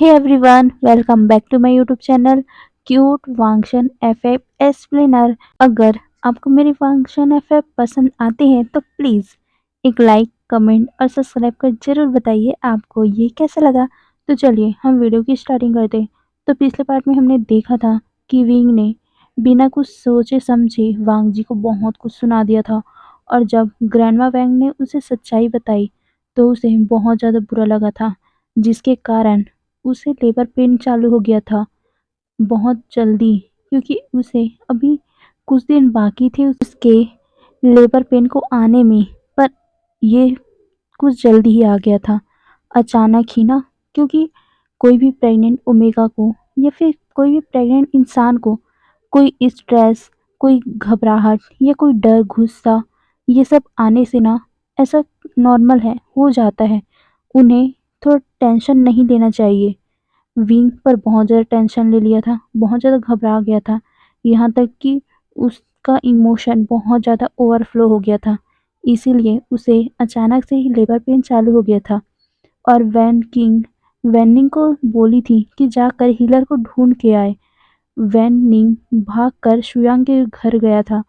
Hey everyone, welcome back to my YouTube channel cute function FF explainer. अगर आपको मेरी function FF पसंद आती है तो प्लीज़ एक लाइक कमेंट और सब्सक्राइब कर जरूर बताइए आपको ये कैसा लगा। तो चलिए हम वीडियो की स्टार्टिंग करते हैं। तो पिछले पार्ट में हमने देखा था कि विंग ने बिना कुछ सोचे समझे वांग जी को बहुत कुछ सुना दिया था, और जब ग्रैंडमा वैंग ने उसे सच्चाई बताई तो उसे बहुत ज़्यादा बुरा लगा था, जिसके कारण उसे लेबर पेन चालू हो गया था बहुत जल्दी, क्योंकि उसे अभी कुछ दिन बाकी थे उसके लेबर पेन को आने में। पर ये कुछ जल्दी ही आ गया था, अचानक ही ना। क्योंकि कोई भी प्रेग्नेंट ओमेगा को या फिर कोई भी प्रेग्नेंट इंसान को कोई स्ट्रेस, कोई घबराहट या कोई डर, गुस्सा, ये सब आने से ना ऐसा नॉर्मल है, हो जाता है। उन्हें थोड़ा टेंशन नहीं लेना चाहिए। विंग पर बहुत ज़्यादा टेंशन ले लिया था, बहुत ज़्यादा घबरा गया था, यहाँ तक कि उसका इमोशन बहुत ज़्यादा ओवरफ्लो हो गया था। इसीलिए उसे अचानक से ही लेबर पेन चालू हो गया था, और वैन निंग को बोली थी कि जाकर हीलर को ढूंढ के आए। वैन निंग भागकर शुयांग के घर गया था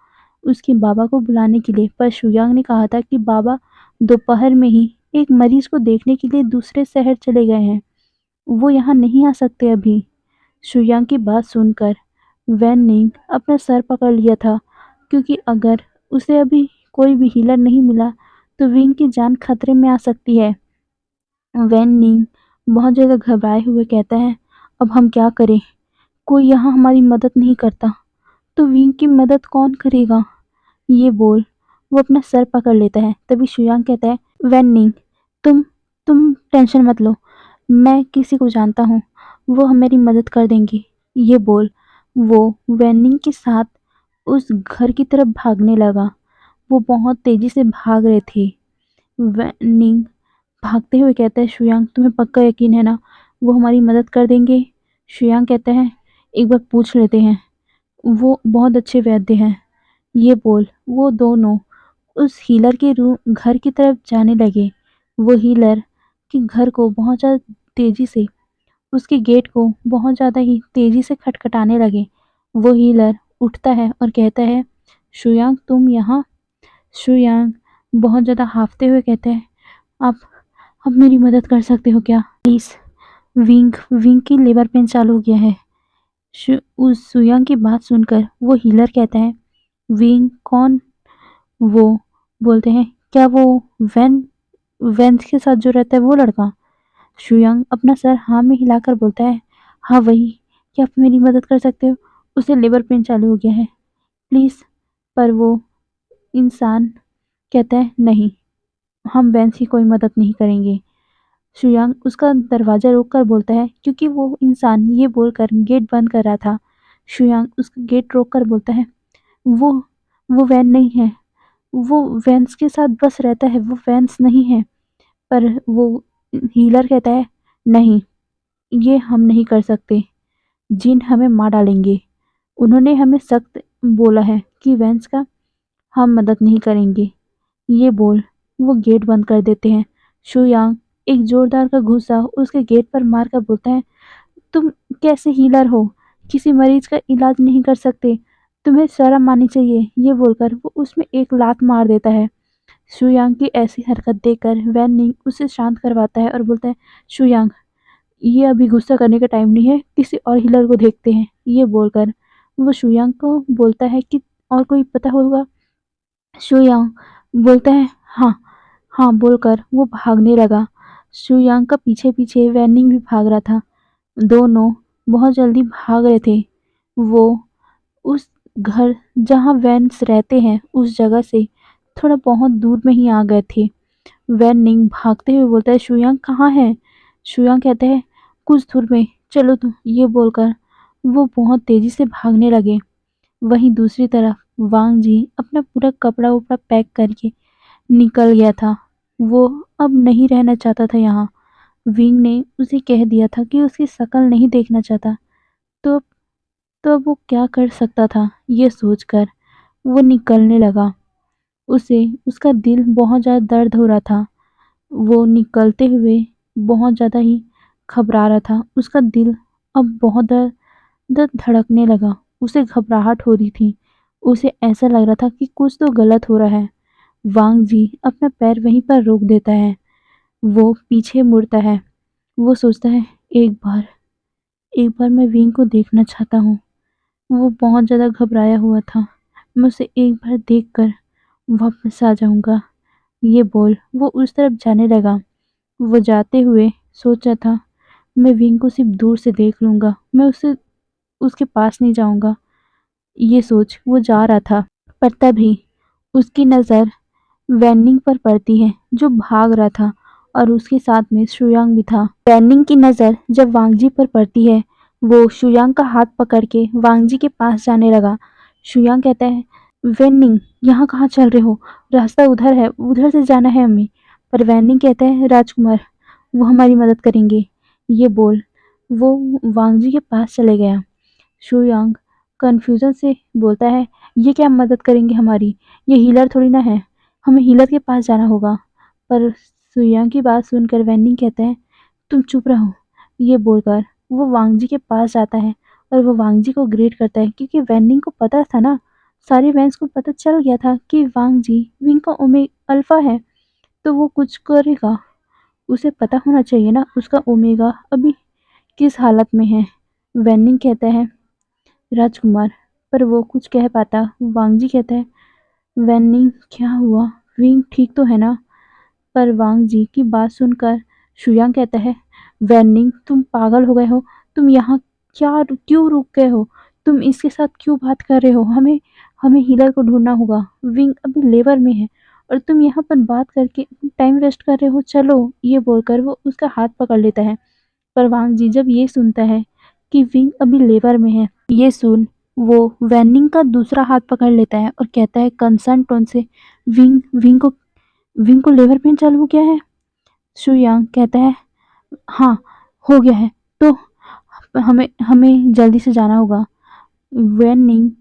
उसके बाबा को बुलाने के लिए, पर शुयांग ने कहा था कि बाबा दोपहर में ही एक मरीज को देखने के लिए दूसरे शहर चले गए हैं, वो यहाँ नहीं आ सकते अभी। शुयांग की बात सुनकर वैन निंग अपना सर पकड़ लिया था, क्योंकि अगर उसे अभी कोई भी हीलर नहीं मिला तो विंग की जान खतरे में आ सकती है। वैन निंग बहुत ज़्यादा घबराए हुए कहता है, अब हम क्या करें, कोई यहाँ हमारी मदद नहीं करता तो विंग की मदद कौन करेगा। ये बोल वो अपना सर पकड़ लेता है। तभी शुयांग कहता है, वैन निंग, तुम तुम टेंशन मत लो, मैं किसी को जानता हूँ, वो मेरी मदद कर देंगी। ये बोल वो वैनिंग के साथ उस घर की तरफ भागने लगा। वो बहुत तेजी से भाग रहे थे। वैनिंग भागते हुए कहता है, शुयांग तुम्हें पक्का यकीन है ना, वो हमारी मदद कर देंगे। शुयांग कहता है, एक बार पूछ लेते हैं, वो बहुत अच्छे वैद्य हैं। ये बोल वो दोनों उस हीलर के रूम घर की तरफ जाने लगे। वो हीलर के घर को बहुत ज़्यादा तेजी से, उसके गेट को बहुत ज़्यादा ही तेजी से खटखटाने लगे। वो हीलर उठता है और कहता है, शुयांग तुम यहाँ। शुयांग बहुत ज़्यादा हांफते हुए कहते हैं, आप मेरी मदद कर सकते हो क्या प्लीज़। विंग विंग की लेबर पेन चालू हो गया है। उस शुयांग की बात सुनकर वो हीलर कहता है, विंग कौन। वो बोलते हैं, क्या वो वैन वेंस के साथ जो रहता है वो लड़का। शुयांग अपना सर हाँ में हिलाकर बोलता है, हाँ वही, क्या आप मेरी मदद कर सकते हो, उसे लेबर पेन चालू हो गया है प्लीज़। पर वो इंसान कहता है, नहीं, हम वेंस की कोई मदद नहीं करेंगे। शुयांग उसका दरवाज़ा रोक कर बोलता है, क्योंकि वो इंसान ये बोलकर गेट बंद कर रहा था। शुयांग उसका गेट रोक कर बोलता है, वो वो वैन नहीं है, वो वेंस के साथ बस रहता है, वो वेंस नहीं है। पर वो हीलर कहता है, नहीं, ये हम नहीं कर सकते, जिन हमें मार डालेंगे। उन्होंने हमें सख्त बोला है कि वेंस का हम मदद नहीं करेंगे। ये बोल वो गेट बंद कर देते हैं। शुयांग एक जोरदार का घूंसा उसके गेट पर मारकर बोलता है, तुम कैसे हीलर हो, किसी मरीज का इलाज नहीं कर सकते, तुम्हें शर्म आनी चाहिए। ये बोलकर वो उसमें एक लात मार देता है। शुयांग की ऐसी हरकत देखकर वैन निंग उसे शांत करवाता है और बोलता है, शुयांग ये अभी गुस्सा करने का टाइम नहीं है, किसी और हीलर को देखते हैं। ये बोलकर वो शुयांग को बोलता है कि और कोई पता होगा। शुयांग बोलता है, हाँ हाँ बोलकर वो भागने लगा। शुयांग का पीछे पीछे वैनिंग भी भाग रहा था। दोनों बहुत जल्दी भाग रहे थे। वो उस घर जहाँ वैन्स रहते हैं उस जगह से थोड़ा बहुत दूर में ही आ गए थे। वैनिंग भागते हुए बोलता है, शुयांग कहाँ है। शुयांग कहते हैं, कुछ दूर में, चलो तो। ये बोलकर वो बहुत तेजी से भागने लगे। वहीं दूसरी तरफ वांग जी अपना पूरा कपड़ा उपड़ा पैक करके निकल गया था। वो अब नहीं रहना चाहता था यहाँ। विंग ने उसे कह दिया था कि उसकी शक्ल नहीं देखना चाहता। तो अब वो क्या कर सकता था, ये सोचकर वो निकलने लगा। उसे उसका दिल बहुत ज़्यादा दर्द हो रहा था। वो निकलते हुए बहुत ज़्यादा ही घबरा रहा था। उसका दिल अब बहुत धड़कने लगा। उसे घबराहट हो रही थी। उसे ऐसा लग रहा था कि कुछ तो गलत हो रहा है। वांग जी अपना पैर वहीं पर रोक देता है। वो पीछे मुड़ता है। वो सोचता है, एक बार मैं विंग को देखना चाहता हूँ। वो बहुत ज़्यादा घबराया हुआ था। मैं उसे एक बार देखकर वापस आ जाऊँगा। ये बोल वो उस तरफ जाने लगा। वो जाते हुए सोचा था, मैं विंग को सिर्फ दूर से देख लूँगा। मैं उसके पास नहीं जाऊँगा। ये सोच वो जा रहा था। पर तभी उसकी नज़र वैनिंग पर पड़ती है, जो भाग रहा था और उसके साथ में शुयांग भी था। वैनिंग की नज़र जब वांगजी पर पड़ती है, वो शुयांग का हाथ पकड़ के वांगजी के पास जाने लगा। शुयांग कहता है, वैनिंग यहाँ कहाँ चल रहे हो? रास्ता उधर है, उधर से जाना है हमें। पर वैनिंग कहता है, राजकुमार वो हमारी मदद करेंगे। ये बोल वो वांगजी के पास चले गया। शुयांग कन्फ्यूजन से बोलता है, ये क्या मदद करेंगे हमारी? ये हीलर थोड़ी ना है। हमें हीलर के पास जाना होगा। पर शुयांग की बात सुनकर वैनिंग कहता है, तुम चुप रहो। ये बोलकर वो वांगजी के पास जाता है और वो वांगजी को ग्रीट करता है, क्योंकि वैनिंग को पता था ना, सारे वैंस को पता चल गया था कि वांगजी विंग का अल्फा है, तो वो कुछ करेगा। उसे पता होना चाहिए ना उसका ओमेगा अभी किस हालत में है। वैनिंग कहता है, राजकुमार, पर वो कुछ कह पाता। वांगजी कहता है, वैनिंग क्या हुआ? विंग ठीक तो है ना? पर वांग जी की बात सुनकर शुयांग कहता है, वैनिंग तुम पागल हो गए हो? तुम यहाँ क्यों रुक गए हो? तुम इसके साथ क्यों बात कर रहे हो? हमें हमें हीलर को ढूंढना होगा। विंग अभी लेबर में है और तुम यहाँ पर बात करके टाइम वेस्ट कर रहे हो। चलो। ये बोलकर वो उसका हाथ पकड़ लेता है। पर वांग जी जब ये सुनता है कि विंग अभी लेबर में है, ये सुन वो वैनिंग का दूसरा हाथ पकड़ लेता है और कहता है कंसर्न टोन से, विंग विंग को लेबर पेन चालू हो गया है? शुयांग कहता है, हाँ, हो गया है। तो हमें हमें जल्दी से जाना होगा। वैनिंग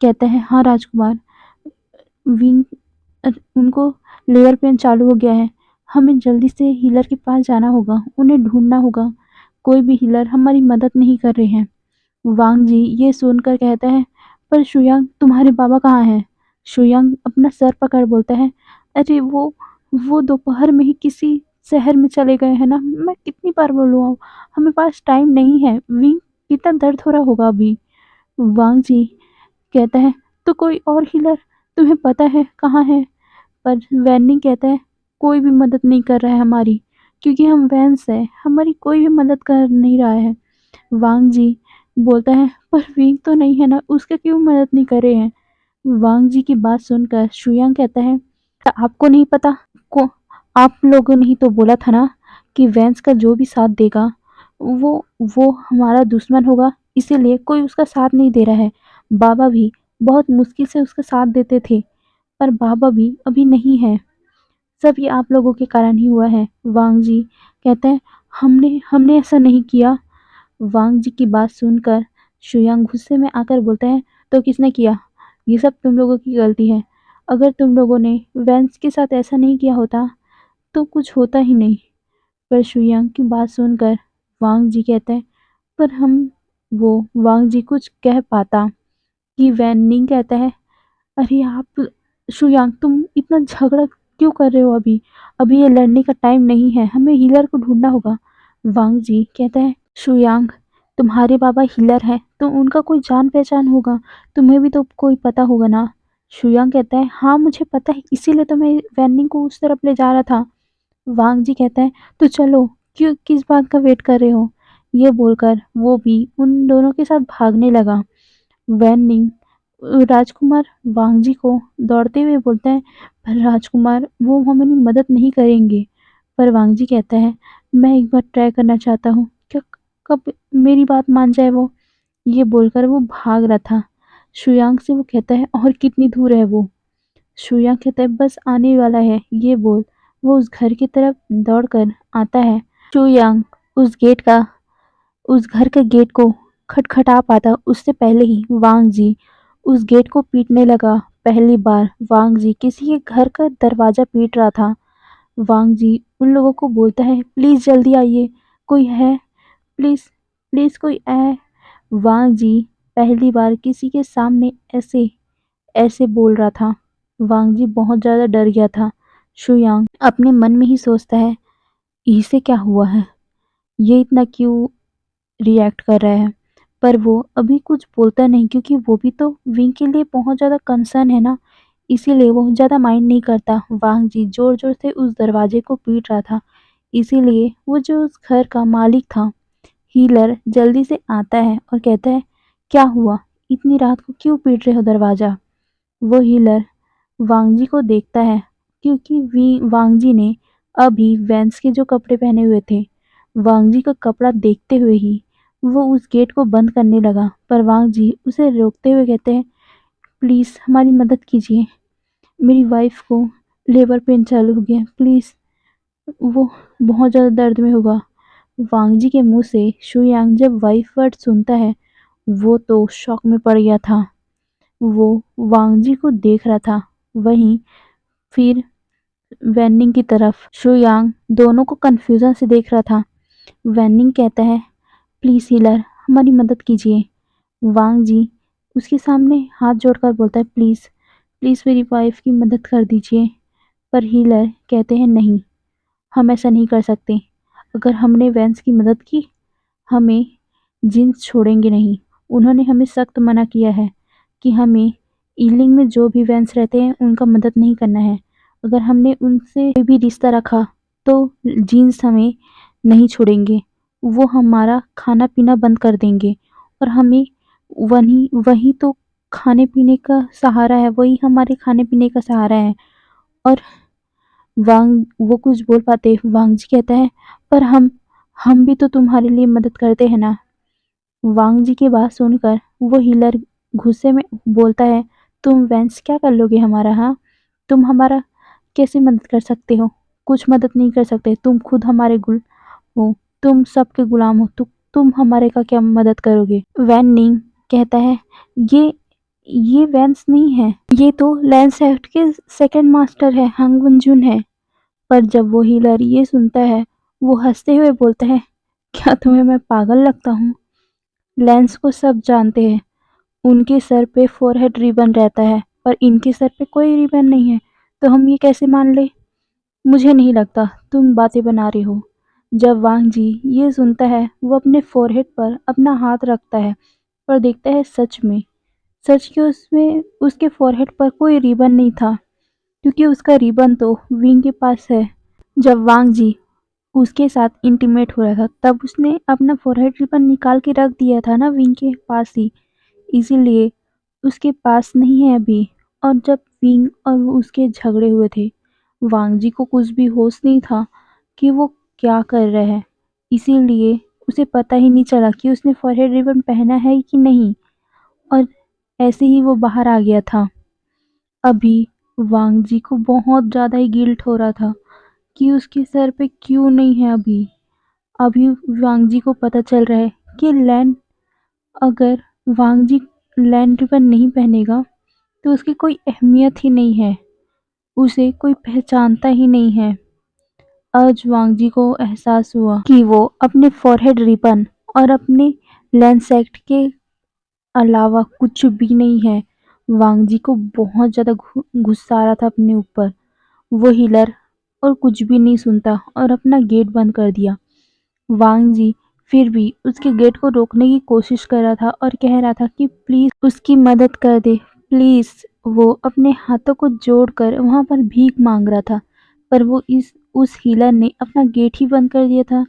कहता है, हाँ राजकुमार, विंग उनको लेबर पेन चालू हो गया है। हमें जल्दी से हीलर के पास जाना होगा। उन्हें ढूंढना होगा। कोई भी हीलर हमारी मदद नहीं कर रहे हैं। वांग जी ये सुनकर कहता है, पर शुयांग तुम्हारे बाबा कहाँ हैं? शुयांग अपना सर पकड़ बोलता है, अरे वो दोपहर में ही किसी शहर में चले गए हैं ना। मैं कितनी बार बोलूँ अब, हमें पास टाइम नहीं है। विंग कितना दर्द हो रहा होगा अभी। वांग जी कहता है, तो कोई और हीलर तुम्हें पता है कहाँ है? पर वैनिंग कहता है, कोई भी मदद नहीं कर रहा है हमारी, क्योंकि हम वैंस है, हमारी कोई भी मदद कर नहीं रहा है। वांग जी बोलता है, पर विंग तो नहीं है ना, उसका क्यों मदद नहीं कर रहे हैं? वांग जी की बात सुनकर शुयांग कहता है, आपको नहीं पता को आप लोगों ने ही तो बोला था ना कि वैंस का जो भी साथ देगा वो वो हमारा दुश्मन होगा, इसीलिए कोई उसका साथ नहीं दे रहा है। बाबा भी बहुत मुश्किल से उसका साथ देते थे, पर बाबा भी अभी नहीं है। सब ये आप लोगों के कारण ही हुआ है। वांग जी कहते हैं, हमने हमने ऐसा नहीं किया। वांग जी की बात सुनकर शुयांग गुस्से में आकर बोलता है, तो किसने किया? ये सब तुम लोगों की गलती है। अगर तुम लोगों ने वैंस के साथ ऐसा नहीं किया होता तो कुछ होता ही नहीं। पर शुयांग की बात सुनकर वांग जी कहते हैं, पर हम वो वांग जी कुछ कह पाता कि वैनिंग कहता है, अरे आप शुयांग तुम इतना झगड़ा क्यों कर रहे हो? अभी अभी ये लड़ने का टाइम नहीं है। हमें हीलर को ढूंढना होगा। वांग जी कहता है, शुयांग तुम्हारे बाबा हीलर हैं तो उनका कोई जान पहचान होगा। तुम्हें भी तो कोई पता होगा ना। शुयांग कहता है, हाँ मुझे पता है, इसीलिए तो मैं वैनिंग को उस तरफ ले जा रहा था। वांग जी कहता है, तो चलो, क्यों किस बात का वेट कर रहे हो? ये बोलकर वो भी उन दोनों के साथ भागने लगा। वैनिंग राजकुमार वांग जी को दौड़ते हुए बोलता है, पर राजकुमार वो हमारी मदद नहीं करेंगे। पर वांग जी कहता है, मैं एक बार ट्राई करना चाहता हूँ, क्या कब मेरी बात मान जाए वो? ये बोलकर वो भाग रहा था। शुयांग से वो कहता है, और कितनी दूर है वो? शुयांग कहता है, बस आने वाला है। ये बोल वो उस घर की तरफ दौड़कर आता है। शुयांग उस गेट का उस घर के गेट को खटखटा पाता उससे पहले ही वांग जी उस गेट को पीटने लगा। पहली बार वांग जी किसी के घर का दरवाजा पीट रहा था। वांग जी उन लोगों को बोलता है, प्लीज जल्दी आइए, कोई है? प्लीज़, प्लीज़ कोई आए। वांग जी पहली बार किसी के सामने ऐसे ऐसे बोल रहा था। वांग जी बहुत ज़्यादा डर गया था। शुयांग अपने मन में ही सोचता है, इसे क्या हुआ है? ये इतना क्यों रिएक्ट कर रहा है? पर वो अभी कुछ बोलता नहीं क्योंकि वो भी तो विंग के लिए बहुत ज़्यादा कंसर्न है ना, इसीलिए वो ज़्यादा माइंड नहीं करता। वांग जी ज़ोर-ज़ोर से उस दरवाजे को पीट रहा था, इसीलिए वो जो उस घर का मालिक था, हीलर जल्दी से आता है और कहता है, क्या हुआ? इतनी रात को क्यों पीट रहे हो दरवाज़ा? वो हीलर वांगजी को देखता है क्योंकि वी वांगजी ने अभी वैंस के जो कपड़े पहने हुए थे, वांगजी का कपड़ा देखते हुए ही वो उस गेट को बंद करने लगा, पर वांगजी उसे रोकते हुए कहते हैं, प्लीज़ हमारी मदद कीजिए, मेरी वाइफ को लेबर पेन चालू हो गया, प्लीज़, वो बहुत ज़्यादा दर्द में होगा। वांगजी के मुंह से शुयांग जब वाइफ वर्ड सुनता है, वो तो शॉक में पड़ गया था। वो वांगजी को देख रहा था, वहीं फिर वेन्निंग की तरफ। शुयांग दोनों को कन्फ्यूजन से देख रहा था। वेन्निंग कहता है, प्लीज़ हीलर हमारी मदद कीजिए। वांग जी उसके सामने हाथ जोड़कर बोलता है, प्लीज़, प्लीज़ मेरी वाइफ की मदद कर दीजिए। पर हीलर कहते हैं, नहीं, हम ऐसा नहीं कर सकते। अगर हमने वैंस की मदद की, हमें जीन्स छोड़ेंगे नहीं। उन्होंने हमें सख्त मना किया है कि हमें ईलिंग में जो भी वैंस रहते हैं उनका मदद नहीं करना है। अगर हमने उनसे कोई भी रिश्ता रखा तो जीन्स हमें नहीं छोड़ेंगे। वो हमारा खाना पीना बंद कर देंगे और हमें वही वही तो खाने पीने का सहारा है, वही हमारे खाने पीने का सहारा है। और वांग वो कुछ बोल पाते, वांग जी कहता है, पर हम भी तो तुम्हारे लिए मदद करते हैं ना। वांग जी की बात सुनकर वो हीलर गुस्से में बोलता है, तुम वैंस क्या कर लोगे हमारा? हाँ, तुम हमारा कैसे मदद कर सकते हो? कुछ मदद नहीं कर सकते, तुम खुद हमारे गुल हो, तुम सबके गुलाम हो, तो तुम हमारे का क्या मदद करोगे? वैन निंग कहता है, ये ये वैंस नहीं है, ये तो लैंस एक्ट के सेकंड मास्टर है, हंग वंजुन है। पर जब वो हीलर ये सुनता है, वो हंसते हुए बोलता है, क्या तुम्हें मैं पागल लगता हूँ? लैंस को सब जानते हैं, उनके सर पे फोरहेड रिबन रहता है, पर इनके सर पे कोई रिबन नहीं है, तो हम ये कैसे मान ले? मुझे नहीं लगता, तुम बातें बना रहे हो। जब वांग जी ये सुनता है, वो अपने फोरहेड पर अपना हाथ रखता है और देखता है सच कि उसमें उसके फोरहेड पर कोई रिबन नहीं था, क्योंकि उसका रिबन तो विंग के पास है। जब वांग जी उसके साथ इंटीमेट हो रहा था, तब उसने अपना फोरहेड रिबन निकाल के रख दिया था ना विंग के पास ही, इसीलिए उसके पास नहीं है अभी। और जब विंग और वो उसके झगड़े हुए थे, वांग जी को कुछ भी होश नहीं था कि वो क्या कर रहा है, इसीलिए उसे पता ही नहीं चला कि उसने फॉरहेड रिबन पहना है कि नहीं, और ऐसे ही वो बाहर आ गया था। अभी वांग जी को बहुत ज़्यादा ही गिल्ट हो रहा था कि उसके सर पे क्यों नहीं है अभी। अभी वांग जी को पता चल रहा है कि लैंड अगर वांग जी लैंड रिबन नहीं पहनेगा तो उसकी कोई अहमियत ही नहीं है, उसे कोई पहचानता ही नहीं है। आज वांग जी को एहसास हुआ कि वो अपने फॉरहेड रिबन और अपने लैंसेट के अलावा कुछ भी नहीं है। वांग जी को बहुत ज़्यादा गुस्सा आ रहा था अपने ऊपर। वो हिलर और कुछ भी नहीं सुनता और अपना गेट बंद कर दिया। वांग जी फिर भी उसके गेट को रोकने की कोशिश कर रहा था और कह रहा था कि प्लीज़ उसकी मदद कर दे, प्लीज़। वो अपने हाथों को जोड़कर वहाँ पर भीख मांग रहा था, पर वो इस उस हीलर ने अपना गेट ही बंद कर दिया था।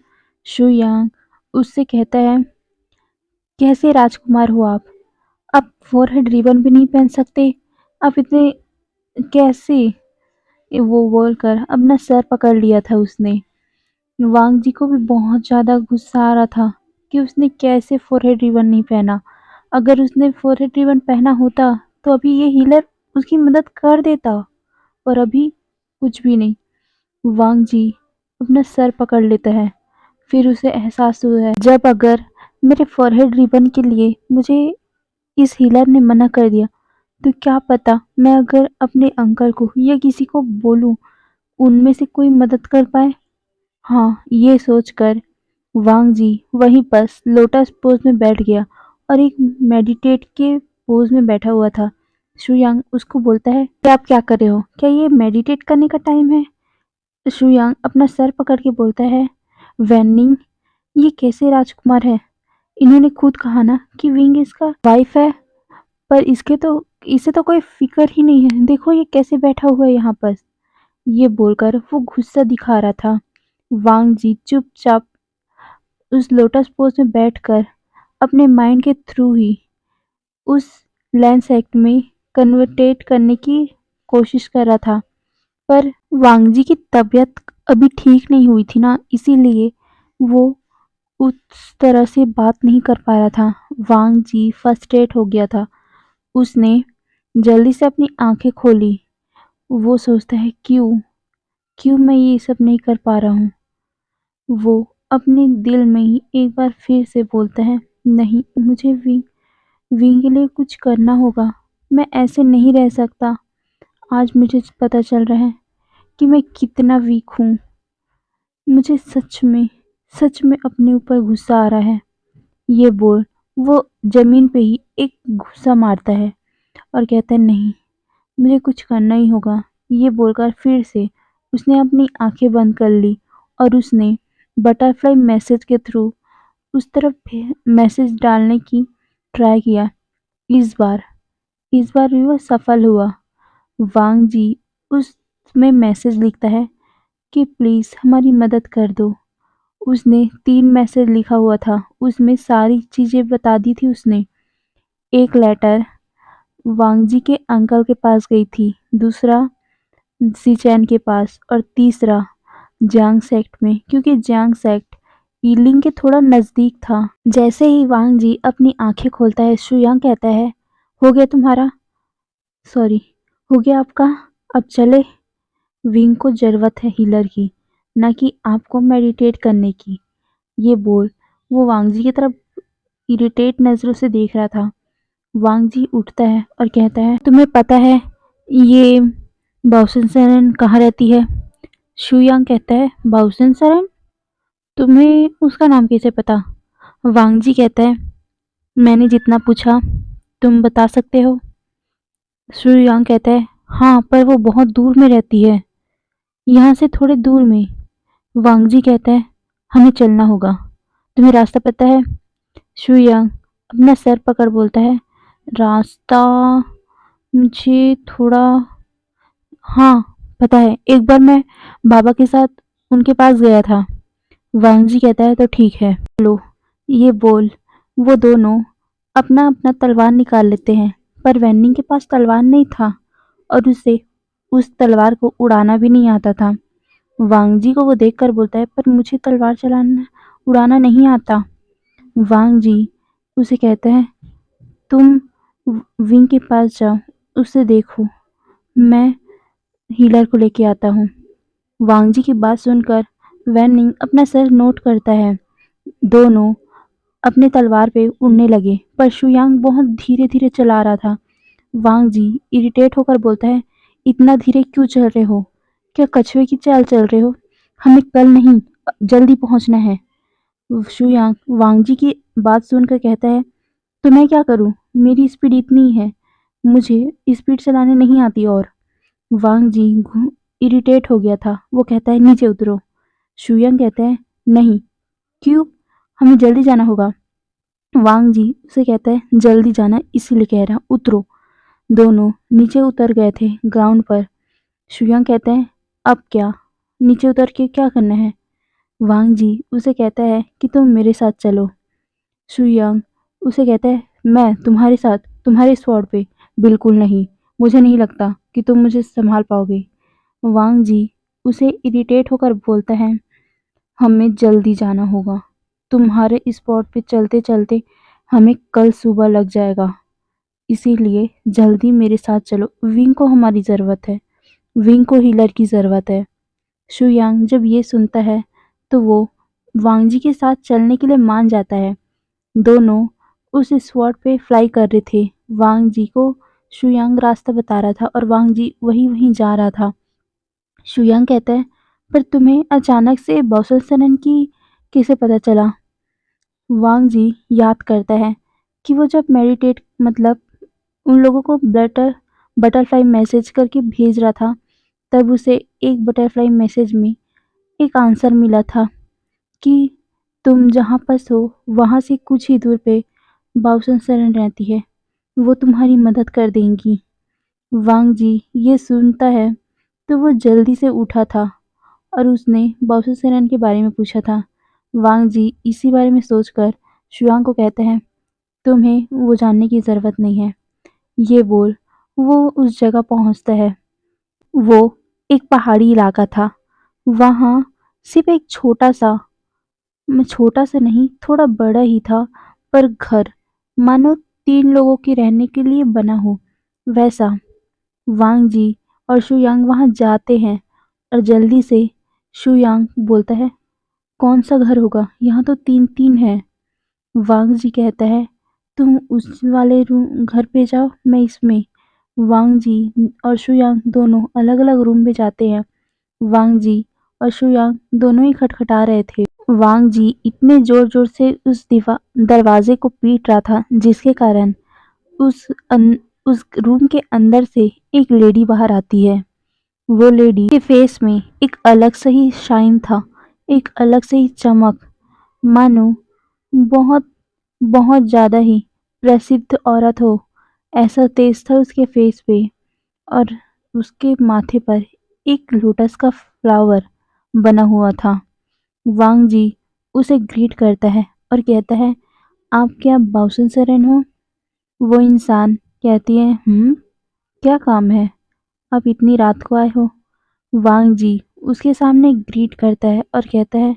शुयांग उससे कहता है, कैसे राजकुमार हो आप? आप फोरहेड रिबन भी नहीं पहन सकते, आप इतने कैसे? वो बोलकर अपना सर पकड़ लिया था उसने। वांग जी को भी बहुत ज़्यादा गुस्सा आ रहा था कि उसने कैसे फोरहेड रिबन नहीं पहना। अगर उसने फोरहेड रिबन पहना होता तो अभी ये हीलर उसकी मदद कर देता, पर अभी कुछ भी नहीं। वांग जी अपना सर पकड़ लेता है। फिर उसे एहसास हुआ है, जब अगर मेरे फोरहेड रिबन के लिए मुझे इस हीलर ने मना कर दिया, तो क्या पता मैं अगर अपने अंकल को या किसी को बोलूं, उनमें से कोई मदद कर पाए। हाँ, ये सोचकर वांग जी वहीं पर लोटस पोज में बैठ गया और एक मेडिटेट के पोज में बैठा हुआ था। शुयांग उसको बोलता है कि आप क्या कर रहे हो? क्या ये मेडिटेट करने का टाइम है? शुयांग अपना सर पकड़ के बोलता है, वैनिंग, ये कैसे राजकुमार है? इन्होंने खुद कहा ना कि विंग इसका वाइफ है, पर इसे तो कोई फिक्र ही नहीं है। देखो ये कैसे बैठा हुआ है यहाँ पर। ये बोलकर वो गुस्सा दिखा रहा था। वांग जी चुपचाप उस लोटस पोज में बैठकर अपने माइंड के थ्रू ही उस लेंस एक्ट में कन्वर्टेट करने की कोशिश कर रहा था। पर वांग जी की तबीयत अभी ठीक नहीं हुई थी ना, इसीलिए वो उस तरह से बात नहीं कर पा रहा था। वांग जी फ्रस्ट्रेट हो गया था। उसने जल्दी से अपनी आंखें खोली। वो सोचता है क्यों क्यों मैं ये सब नहीं कर पा रहा हूँ। वो अपने दिल में ही एक बार फिर से बोलता है, नहीं, मुझे विंग के लिए कुछ करना होगा। मैं ऐसे नहीं रह सकता। आज मुझे पता चल रहा है कि मैं कितना वीक हूँ। मुझे सच में अपने ऊपर गुस्सा आ रहा है। ये बोल वो जमीन पे ही एक घुसा मारता है और कहता है, नहीं, मुझे कुछ करना ही होगा। ये बोलकर फिर से उसने अपनी आंखें बंद कर ली और उसने बटरफ्लाई मैसेज के थ्रू उस तरफ मैसेज डालने की ट्राई किया। इस बार इस बार भी वह सफल हुआ। वांग जी उसमें मैसेज लिखता है कि प्लीज़ हमारी मदद कर दो। उसने 3 मैसेज लिखा हुआ था, उसमें सारी चीज़ें बता दी थी उसने। एक लेटर वांग जी के अंकल के पास गई थी, दूसरा ज़ीचैन के पास और तीसरा जियांग सेक्ट में, क्योंकि जियांग सेक्ट यीलिंग के थोड़ा नज़दीक था। जैसे ही वांग जी अपनी आंखें खोलता है, शुयांग कहता है, हो गया तुम्हारा? सॉरी, हो गया आपका? अब चले? विंग को ज़रूरत है हीलर की, ना कि आपको मेडिटेट करने की। ये बोल वो वांग जी की तरफ इरिटेट नज़रों से देख रहा था। वांग जी उठता है और कहता है, तुम्हें पता है ये बाओसन सरन कहाँ रहती है? शुयांग कहता है, बाओसन सरन? तुम्हें उसका नाम कैसे पता? वांग जी कहता है, मैंने जितना पूछा, तुम बता सकते हो? शुयांग कहता है, हाँ, पर वो बहुत दूर में रहती है, यहाँ से थोड़े दूर में। वांग जी कहता है, हमें चलना होगा। तुम्हें रास्ता पता है? शुयांग अपना सर पकड़ बोलता है, रास्ता मुझे थोड़ा, हाँ, पता है। एक बार मैं बाबा के साथ उनके पास गया था। वांग जी कहता है, तो ठीक है, लो। ये बोल वो दोनों अपना अपना तलवार निकाल लेते हैं, पर वैनिंग के पास तलवार नहीं था और उसे उस तलवार को उड़ाना भी नहीं आता था। वांग जी को वो देखकर बोलता है, पर मुझे तलवार चलाना उड़ाना नहीं आता। वांग जी उसे कहते हैं, तुम विंग के पास जाओ, उसे देखो, मैं हीलर को लेके आता हूँ। वांग जी की बात सुनकर वैनिंग अपना सर नोट करता है। दोनों अपने तलवार पे उड़ने लगे, पर शुयांग बहुत धीरे धीरे चला रहा था। वांग जी इरिटेट होकर बोलता है, इतना धीरे क्यों चल रहे हो? क्या कछुए की चाल चल रहे हो? हमें कल नहीं, जल्दी पहुंचना है। शुयांग वांग जी की बात सुनकर कहता है, तो मैं क्या करूं? मेरी स्पीड इतनी है, मुझे स्पीड चलाने नहीं आती। और वांग जी इरिटेट हो गया था। वो कहता है, नीचे उतरो। शुयांग कहता है, नहीं। क्यों? हमें जल्दी जाना होगा। वांग जी उसे कहता है, जल्दी जाना इसीलिए कह रहा, उतरो। दोनों नीचे उतर गए थे ग्राउंड पर। शुयांग कहते हैं, अब क्या? नीचे उतर के क्या करना है? वांग जी उसे कहता है कि तुम मेरे साथ चलो। शुयांग उसे कहता है, मैं तुम्हारे साथ तुम्हारे स्वॉर्ड पे? बिल्कुल नहीं, मुझे नहीं लगता कि तुम मुझे संभाल पाओगे। वांग जी उसे इरिटेट होकर बोलता है, हमें जल्दी जाना होगा। तुम्हारे स्पॉट पे चलते चलते हमें कल सुबह लग जाएगा, इसीलिए जल्दी मेरे साथ चलो। विंग को हमारी ज़रूरत है, विंग को हीलर की ज़रूरत है। शुयांग जब ये सुनता है तो वो वांग जी के साथ चलने के लिए मान जाता है। दोनों उस स्पॉट पे फ्लाई कर रहे थे। वांग जी को शुयांग रास्ता बता रहा था और वांग जी वहीं वहीं जा रहा था। शुयांग कहता है, पर तुम्हें अचानक से बॉसलसनन की कैसे पता चला? वांग जी याद करता है कि वो जब मेडिटेट मतलब उन लोगों को बटरफ्लाई मैसेज करके भेज रहा था, तब उसे एक बटरफ्लाई मैसेज में एक आंसर मिला था कि तुम जहाँ पर हो वहाँ से कुछ ही दूर पे बाउसन सरन रहती है, वो तुम्हारी मदद कर देंगी। वांग जी ये सुनता है तो वो जल्दी से उठा था और उसने बाउसन सरन के बारे में पूछा था। वांग जी इसी बारे में सोचकर शुआंग को कहते हैं, तुम्हें वो जानने की ज़रूरत नहीं है। ये बोल वो उस जगह पहुंचता है। वो एक पहाड़ी इलाका था। वहाँ सिर्फ एक छोटा सा नहीं थोड़ा बड़ा ही था, पर घर मानो 3 लोगों के रहने के लिए बना हो वैसा। वांग जी और शुयांग वहाँ जाते हैं और जल्दी से शुयांग बोलता है, कौन सा घर होगा, यहाँ तो 3-3 है। वांग जी कहता है, तुम उस वाले रूम घर पे जाओ, मैं इसमें। वांग जी और शुयांग दोनों अलग-अलग रूम में जाते हैं। वांग जी और शुयांग दोनों ही खटखटा रहे थे। वांग जी इतने जोर-जोर से दरवाजे को पीट रहा था जिसके कारण उस उस रूम के अंदर से एक लेडी बाहर आती है। वो लेडी के फेस में एक अलग से ही शाइन था, एक अलग से ही चमक, मानो बहुत बहुत ज़्यादा ही प्रसिद्ध औरत हो, ऐसा तेज था उसके फेस पे। और उसके माथे पर एक लोटस का फ्लावर बना हुआ था। वांग जी उसे ग्रीट करता है और कहता है, आप क्या बाउसन सरन हो? वो इंसान कहती है, क्या काम है? आप इतनी रात को आए हो? वांग जी उसके सामने ग्रीट करता है और कहता है,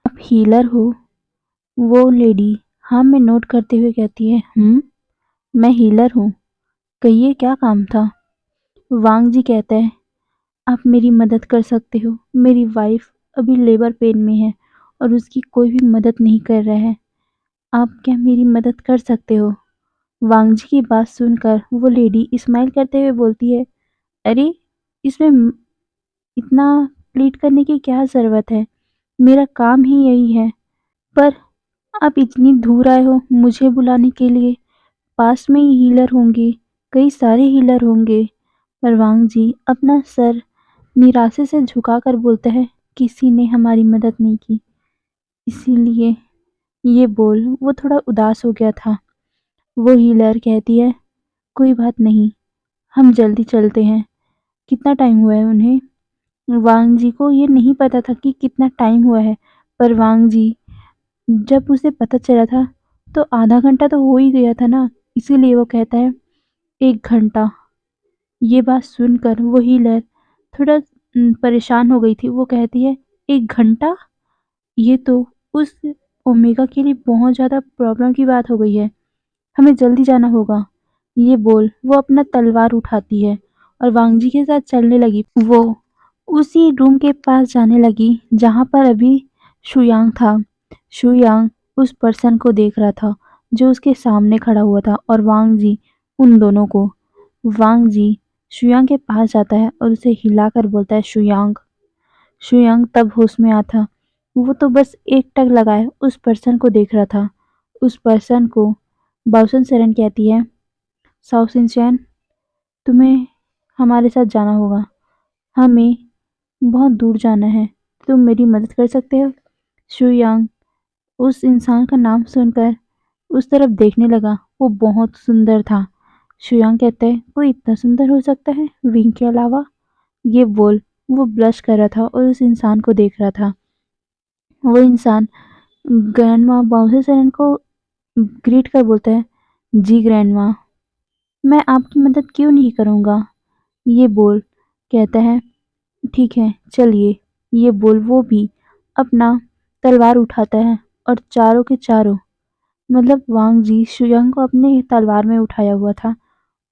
आप हीलर हो? वो लेडी हाँ में नोट करते हुए कहती है, मैं हीलर हूँ। कहिए क्या काम था? वांग जी कहता है, आप मेरी मदद कर सकते हो। मेरी वाइफ अभी लेबर पेन में है और उसकी कोई भी मदद नहीं कर रहा है। आप क्या मेरी मदद कर सकते हो? वांग जी की बात सुनकर वो लेडी स्माइल करते हुए बोलती है, अरे इसमें इतना प्लीड करने की क्या ज़रूरत है? मेरा काम ही यही है। पर आप इतनी दूर आए हो मुझे बुलाने के लिए। पास में ही हीलर होंगे, कई सारे हीलर होंगे। पर वांग जी अपना सर निराशा से झुकाकर बोलता है, किसी ने हमारी मदद नहीं की, इसीलिए। ये बोल वो थोड़ा उदास हो गया था। वो हीलर कहती है, कोई बात नहीं, हम जल्दी चलते हैं। कितना टाइम हुआ है उन्हें? वांग जी को ये नहीं पता था कि कितना टाइम हुआ है, पर वांग जी जब उसे पता चला था तो आधा घंटा तो हो ही गया था ना, इसीलिए वो कहता है 1 घंटा। ये बात सुनकर वो हीलर थोड़ा परेशान हो गई थी। वो कहती है, 1 घंटा? ये तो उस ओमेगा के लिए बहुत ज़्यादा प्रॉब्लम की बात हो गई है। हमें जल्दी जाना होगा। ये बोल वो अपना तलवार उठाती है और वांगजी के साथ चलने लगी। वो उसी रूम के पास जाने लगी जहाँ पर अभी शुयांग था। शुयांग उस पर्सन को देख रहा था जो उसके सामने खड़ा हुआ था और वांग जी उन दोनों को। वांग जी शुयांग के पास जाता है और उसे हिलाकर बोलता है, शुयांग। शुयांग तब होश में आता। वो तो बस एक टक लगाए उस पर्सन को देख रहा था। उस पर्सन को बाउसन सेरन कहती है, साओ सिंचैन, तुम्हें हमारे साथ जाना होगा। हमें बहुत दूर जाना है। तुम मेरी मदद कर सकते हो? शुयांग उस इंसान का नाम सुनकर उस तरफ देखने लगा। वो बहुत सुंदर था। शुयांग कहते हैं, कोई इतना सुंदर हो सकता है विंग के अलावा? ये बोल वो ब्लश कर रहा था और उस इंसान को देख रहा था। वो इंसान ग्रैंडमा बाउंसरन को ग्रीट कर बोलता है, जी ग्रैंडमा, मैं आपकी मदद क्यों नहीं करूँगा? ये बोल कहता है, ठीक है चलिए। ये बोल वो भी अपना तलवार उठाता है और चारों के चारों मतलब वांग जी शुयांग को अपने तलवार में उठाया हुआ था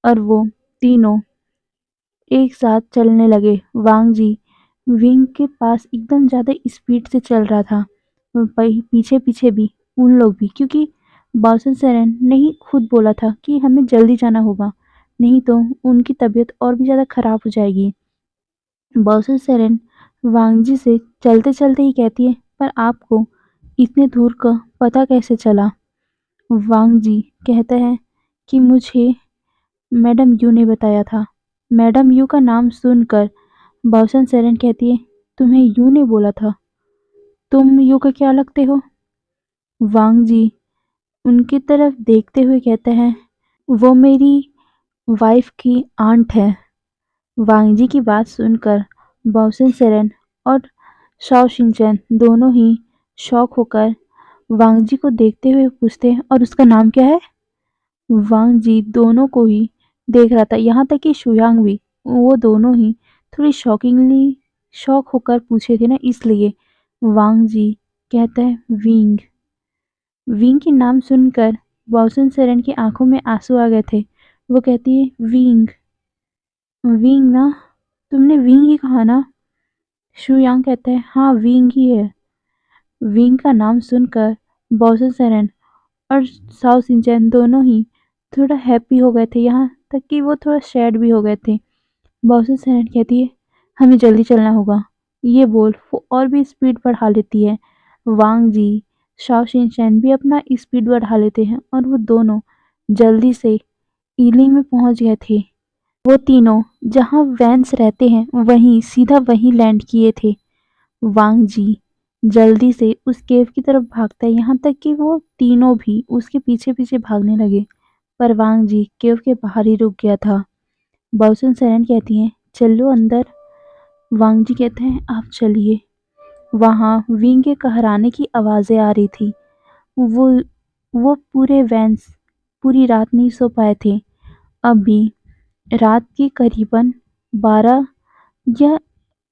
और वो तीनों एक साथ चलने लगे। वांग जी विंग के पास एकदम ज़्यादा स्पीड से चल रहा था। पीछे पीछे भी उन लोग भी, क्योंकि बाउसन सेरन ने ही खुद बोला था कि हमें जल्दी जाना होगा, नहीं तो उनकी तबीयत और भी ज़्यादा खराब हो जाएगी। बाउसन सेरन वांग जी से चलते चलते ही कहती है, पर आपको इतने दूर का पता कैसे चला? वांग जी कहते हैं कि मुझे मैडम यू ने बताया था। मैडम यू का नाम सुनकर बाउसन सेरेन कहती है, तुम्हें यू ने बोला था? तुम यू का क्या लगते हो? वांग जी उनकी तरफ देखते हुए कहते हैं, वो मेरी वाइफ की आंट है। वांग जी की बात सुनकर बाउसन सेरेन और शाओ शिनचैन दोनों ही शॉक होकर वांग जी को देखते हुए पूछते हैं, और उसका नाम क्या है? वांग जी दोनों को ही देख रहा था, यहाँ तक कि शुयांग भी। वो दोनों ही थोड़ी शॉकिंगली शॉक होकर पूछे थे ना, इसलिए वांग जी कहता है विंग। विंग के नाम सुनकर बाउसन सेरेन की आंखों में आंसू आ गए थे। वो कहती है विंग, विंग ना, तुमने विंग ही कहा ना? शुयांग कहता है हाँ विंग ही है। विंग का नाम सुनकर बाउसन सेरेन और साओ सिंचैन दोनों ही थोड़ा हैप्पी हो गए थे, यहाँ तक कि वो थोड़ा सैड भी हो गए थे। बाउसन सेरेन कहती है हमें जल्दी चलना होगा। ये बोल वो और भी स्पीड बढ़ा लेती है। वांग जी शाओ सिंचैन भी अपना स्पीड बढ़ा लेते हैं और वो दोनों जल्दी से ईलिंग में पहुंच गए थे। वो तीनों जहां वैंस रहते हैं वहीं सीधा वहीं लैंड किए थे। वांग जी जल्दी से उस केव की तरफ भागता है, यहाँ तक कि वो तीनों भी उसके पीछे पीछे भागने लगे। पर वांग जी केव के बाहर ही रुक गया था। बाउसन सेरेन कहती हैं चलो अंदर। वांग जी कहते हैं आप चलिए। वहां विंग के कहराने की आवाजें आ रही थी। वो वो पूरे वैंस पूरी रात नहीं सो पाए थे। अभी रात के करीबन 12 या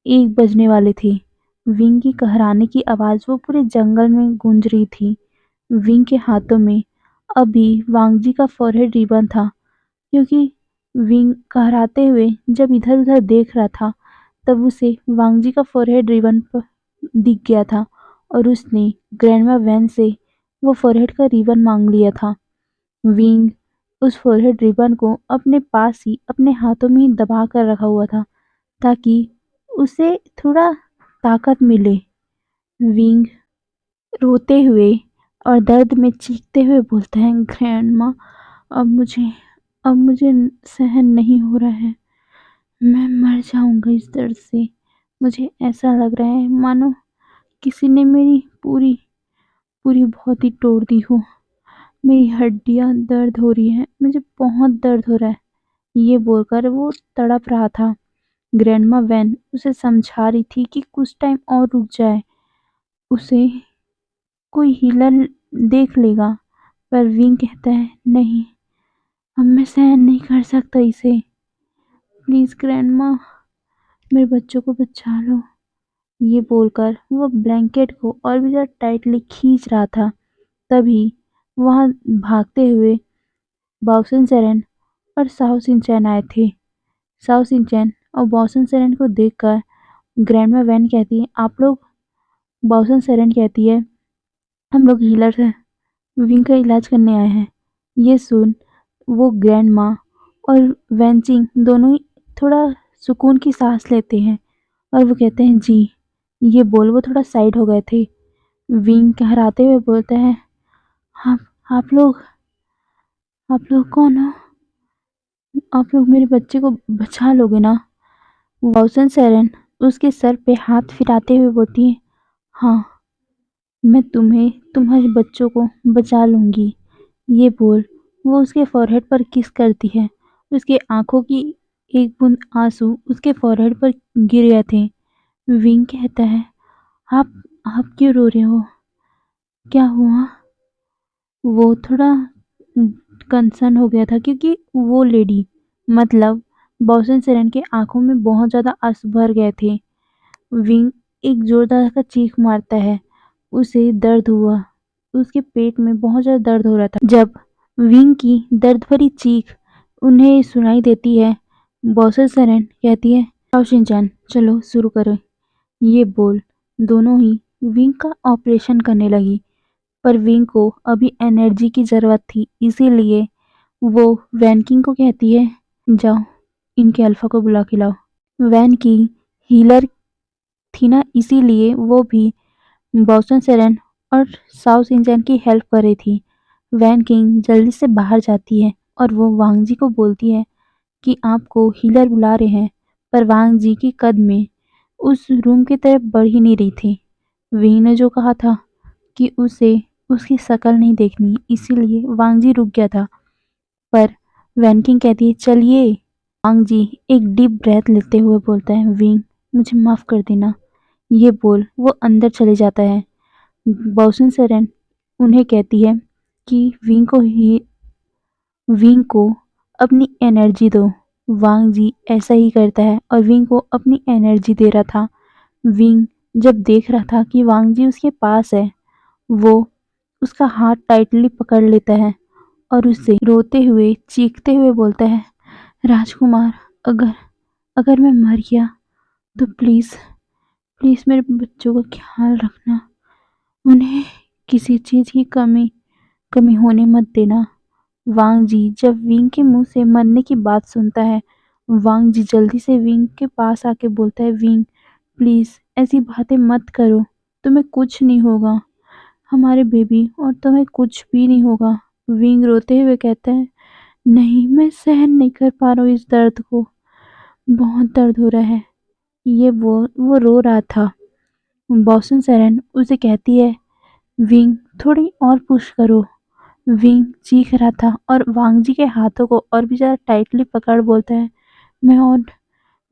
1 बजने वाले थे। विंग की कहराने की आवाज वो पूरे जंगल में गूंज रही थी। विंग के हाथों में अभी वांगजी का फॉरहेड रिबन था, क्योंकि विंग कहराते हुए जब इधर उधर देख रहा था तब उसे वांगजी का फॉरहेड रिबन दिख गया था, और उसने ग्रैंडमा वैन से वो फॉरहेड का रिबन मांग लिया था। विंग उस फॉरहेड रिबन को अपने पास ही अपने हाथों में ही दबा कर रखा हुआ था, ताकि उसे थोड़ा ताकत मिले। विंग रोते हुए और दर्द में चीखते हुए बोलता है ग्रैंडमा, अब मुझे अब मुझे सहन नहीं हो रहा है। मैं मर जाऊंगा इस दर्द से। मुझे ऐसा लग रहा है मानो किसी ने मेरी पूरी पूरी बॉडी तोड़ दी हो। मेरी हड्डियां दर्द हो रही है, मुझे बहुत दर्द हो रहा है। ये बोलकर वो तड़प रहा था। ग्रैंडमा वैन उसे समझा रही थी कि कुछ टाइम और रुक जाए, उसे कोई हीलर देख लेगा। पर विंग कहता है नहीं, अब मैं सहन नहीं कर सकता इसे। प्लीज ग्रैंडमा, मेरे बच्चों को बचा लो। ये बोलकर वो ब्लैंकेट को और भी ज़्यादा टाइटली खींच रहा था। तभी वहां भागते हुए बाउसन सेरेन और साहु सिंचैन आए थे। साहु सिंचैन और बाउसन सेरेन को देखकर ग्रैंडमा वैन कहती है आप लोग? बाउसन सेरेन कहती है हम लोग हीलर्स हैं, विंग का इलाज करने आए हैं। ये सुन वो ग्रैंड माँ और वैनचिंग दोनों ही थोड़ा सुकून की सांस लेते हैं, और वो कहते हैं जी। ये बोल वो थोड़ा साइड हो गए थे। विंग कहराते हुए बोलते हैं आप आप लोग कौन हो? आप लोग मेरे बच्चे को बचा लोगे ना? वाउसन सेरेन उसके सर पे हाथ फिराते हुए बोलती है हाँ, मैं तुम्हें तुम्हारे बच्चों को बचा लूंगी। ये बोल वो उसके फॉरहेड पर किस करती है। उसकी आंखों की एक बूंद आंसू उसके फॉरहेड पर गिर गए थे। विंग कहता है आप आप क्यों रो रहे हो? क्या हुआ? वो थोड़ा कंसर्न हो गया था, क्योंकि वो लेडी मतलब बॉसन सेरेन के आंखों में बहुत ज़्यादा आंसू भर गए थे। विंग एक जोरदार का चीख मारता है। उसे दर्द हुआ, उसके पेट में बहुत ज़्यादा दर्द हो रहा था। जब विंग की दर्द भरी चीख उन्हें सुनाई देती है, बॉसर सेरेन कहती है आओ शिनचैन चलो शुरू करो। ये बोल दोनों ही विंग का ऑपरेशन करने लगी। पर विंग को अभी एनर्जी की ज़रूरत थी, इसीलिए वो वैनकिंग को कहती है जाओ इनके अल्फा को बुला के लाओ। वैन की हीलर थी ना, इसीलिए वो भी बॉसन सेरेन और साउथ इंडियन की हेल्प कर रही थी। वैन किंग जल्दी से बाहर जाती है और वो वांग जी को बोलती है कि आपको हीलर बुला रहे हैं, पर वांग जी की कदमें उस रूम की तरफ बढ़ ही नहीं रही थी। वी ने जो कहा था कि उसे उसकी शक्ल नहीं देखनी, इसीलिए वांग जी रुक गया था। पर वैन किंग कहती है चलिए। वांग जी एक डीप ब्रेथ लेते हुए बोलता है विंग, मुझे माफ कर देना। ये बोल वो अंदर चले जाता है। बाउसन सेरेन उन्हें कहती है कि विंग को अपनी एनर्जी दो। वांग जी ऐसा ही करता है और विंग को अपनी एनर्जी दे रहा था। विंग जब देख रहा था कि वांग जी उसके पास है, वो उसका हाथ टाइटली पकड़ लेता है और उससे रोते हुए चीखते हुए बोलता है, राजकुमार, अगर अगर मैं मर गया तो प्लीज प्लीज मेरे बच्चों का ख्याल रखना। उन्हें किसी चीज की कमी कमी होने मत देना। वांग जी जब विंग के मुंह से मरने की बात सुनता है, वांग जी जल्दी से विंग के पास आके बोलता है, विंग प्लीज ऐसी बातें मत करो, तुम्हें कुछ नहीं होगा, हमारे बेबी और तुम्हें कुछ भी नहीं होगा। विंग रोते हुए कहता है, नहीं, मैं सहन नहीं कर पा रहा हूँ इस दर्द को, बहुत दर्द हो रहा है। ये वो रो रहा था। बॉसन सेरेन उसे कहती है, विंग थोड़ी और पुश करो। विंग चीख रहा था और वांग जी के हाथों को और भी ज़्यादा टाइटली पकड़ बोलता है, मैं और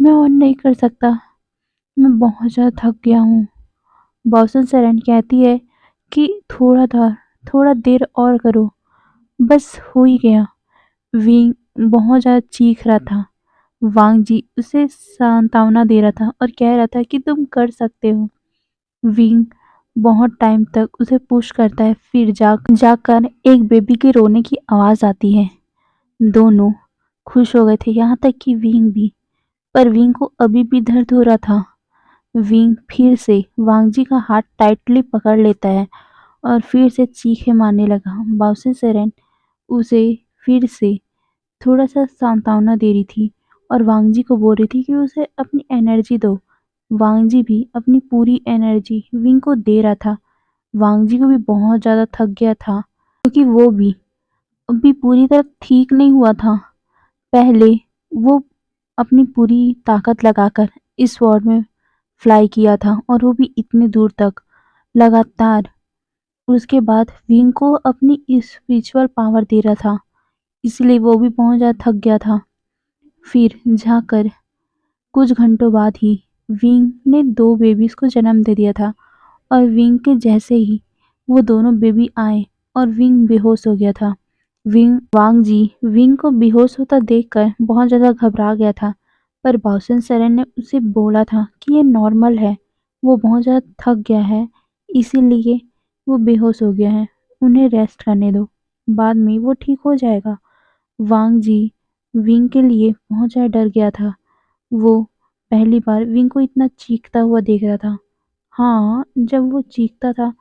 मैं और नहीं कर सकता, मैं बहुत ज़्यादा थक गया हूँ। बॉसन सेरेन कहती है कि थोड़ा देर और करो, बस हो ही गया। विंग बहुत ज़्यादा चीख रहा था। वांग जी उसे सांत्वना दे रहा था और कह रहा था कि तुम कर सकते हो। विंग बहुत टाइम तक उसे पुश करता है, फिर जाकर एक बेबी के रोने की आवाज़ आती है। दोनों खुश हो गए थे, यहाँ तक कि विंग भी। पर विंग को अभी भी दर्द हो रहा था। विंग फिर से वांग जी का हाथ टाइटली पकड़ लेता है और फिर से चीखें मारने लगा। बाउसे सेरेन उसे फिर से थोड़ा-सा सांत्वना दे रही थी और वांग जी को बोल रही थी कि उसे अपनी एनर्जी दो। वांग जी भी अपनी पूरी एनर्जी विंग को दे रहा था। वांग जी को भी बहुत ज़्यादा थक गया था, क्योंकि वो भी अभी पूरी तरह ठीक नहीं हुआ था। पहले वो अपनी पूरी ताकत लगाकर इस वॉर में फ्लाई किया था और वो भी इतनी दूर तक लगातार। उसके बाद विंग को अपनी स्पिरिचुअल पावर दे रहा था, इसलिए वो भी बहुत ज़्यादा थक गया था। फिर जाकर कुछ घंटों बाद ही विंग ने 2 बेबीज़ को जन्म दे दिया था और विंग के जैसे ही वो दोनों बेबी आए और विंग बेहोश हो गया था। वांग जी विंग को बेहोश होता देखकर बहुत ज़्यादा घबरा गया था, पर बाउसन सेरेन ने उसे बोला था कि ये नॉर्मल है, वो बहुत ज़्यादा थक गया है, इसीलिए वो बेहोश हो गया है, उन्हें रेस्ट करने दो, बाद में वो ठीक हो जाएगा। वांग जी विंग के लिए बहुत ज़्यादा डर गया था। वो पहली बार विंग को इतना चीखता हुआ देख रहा था। हाँ, जब वो चीखता था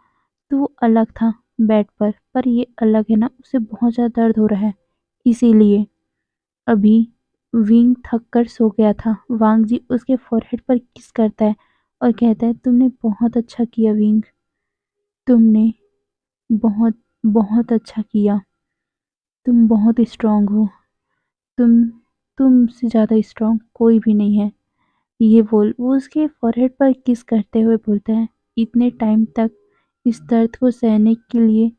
तो वो अलग था बेड पर ये अलग है ना, उसे बहुत ज़्यादा दर्द हो रहा है, इसीलिए अभी विंग थक कर सो गया था। वांग जी उसके फोरहेड पर किस करता है और कहता है, तुमने बहुत अच्छा किया विंग, तुमने बहुत बहुत अच्छा किया, तुम बहुत स्ट्रांग हो, तुम तुमसे ज़्यादा स्ट्रांग कोई भी नहीं है। ये बोल वो उसके फोरहेड पर किस करते हुए बोलता है, इतने टाइम तक इस दर्द को सहने के लिए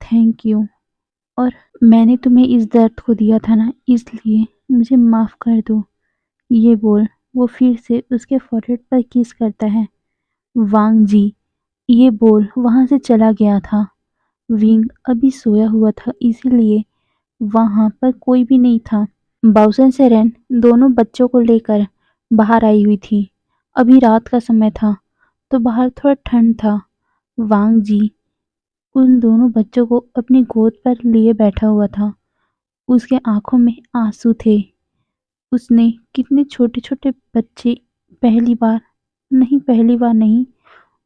थैंक यू, और मैंने तुम्हें इस दर्द को दिया था ना, इसलिए मुझे माफ़ कर दो। ये बोल वो फिर से उसके फोरहेड पर किस करता है। वांग जी ये बोल वहाँ से चला गया था। विंग अभी सोया हुआ था, इसीलिए वहाँ पर कोई भी नहीं था। बाउसन सेरेन दोनों बच्चों को लेकर बाहर आई हुई थी। अभी रात का समय था तो बाहर थोड़ा ठंड था। वांग जी उन दोनों बच्चों को अपनी गोद पर लिए बैठा हुआ था। उसके आंखों में आंसू थे। उसने कितने छोटे-छोटे बच्चे पहली बार नहीं,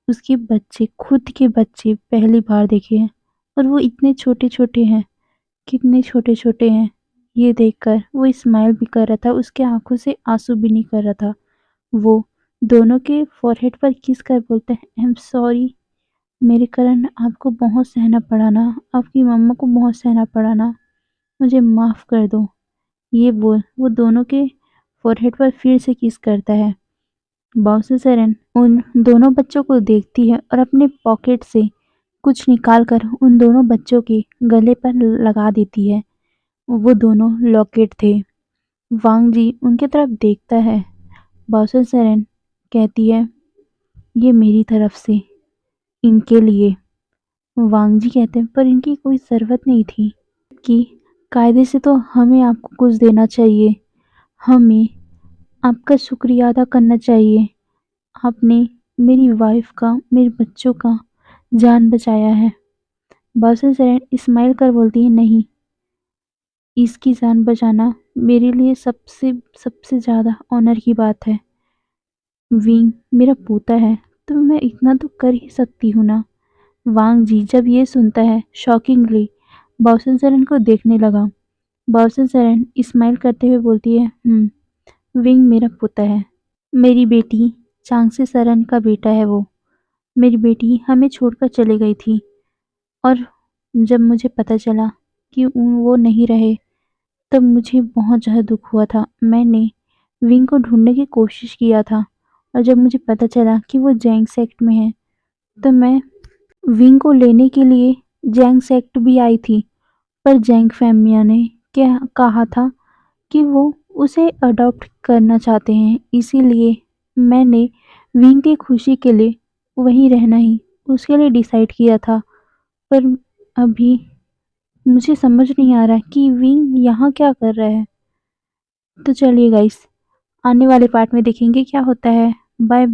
उसके बच्चे, खुद के बच्चे पहली बार देखे हैं और वो इतने छोटे-छोटे हैं, कितने छोटे-छोटे हैं। ये देखकर वो स्माइल भी कर रहा था, उसके आँखों से आंसू भी नहीं कर रहा था। वो दोनों के फोरहेड पर किस कर बोलता है, आई एम सॉरी, मेरे कारण आपको बहुत सहना पड़ा ना, आपकी मम्मा को बहुत सहना पड़ा ना, मुझे माफ़ कर दो। ये बोल वो दोनों के फ़ोरहेड पर फिर से किस करता है। बाउंसरन उन दोनों बच्चों को देखती है और अपने पॉकेट से कुछ निकालकर उन दोनों बच्चों के गले पर लगा देती है। वो दोनों लॉकेट थे। वांग जी उनकी तरफ देखता है। बाउंसरन कहती है, ये मेरी तरफ से इनके लिए। वांग जी कहते हैं, पर इनकी कोई ज़रूरत नहीं थी कि कायदे से तो हमें आपको कुछ देना चाहिए। हमें आपका शुक्रिया अदा करना चाहिए। आपने मेरी वाइफ का, मेरे बच्चों का जान बचाया है। बाउंसरन स्माइल कर बोलती है, नहीं, इसकी जान बचाना मेरे लिए सबसे सबसे ज़्यादा ऑनर की बात है। विंग मेरा पोता है, तो मैं इतना तो कर ही सकती हूँ ना। वांग जी जब ये सुनता है शॉकिंगली बाउंसरन को देखने लगा। बाउंसरन स्माइल करते हुए बोलती है, विंग मेरा पोता है। मेरी बेटी चांगसे सरन का बेटा है वो। मेरी बेटी हमें छोड़कर चली गई थी और जब मुझे पता चला कि वो नहीं रहे, तब मुझे बहुत ज़्यादा दुख हुआ था। मैंने विंग को ढूँढने की कोशिश किया था और जब मुझे पता चला कि वो जैंग सेक्ट में है, तो मैं विंग को लेने के लिए जैंग सेक्ट भी आई थी। पर जैंग फैमिली ने क्या कहा था कि वो उसे अडॉप्ट करना चाहते हैं, इसीलिए मैंने विंग की खुशी के लिए वहीं रहना ही उसके लिए डिसाइड किया था। पर अभी मुझे समझ नहीं आ रहा कि विंग यहाँ क्या कर रहा है। तो चलिए गाइस, आने वाले पार्ट में देखेंगे क्या होता है। Bye bye.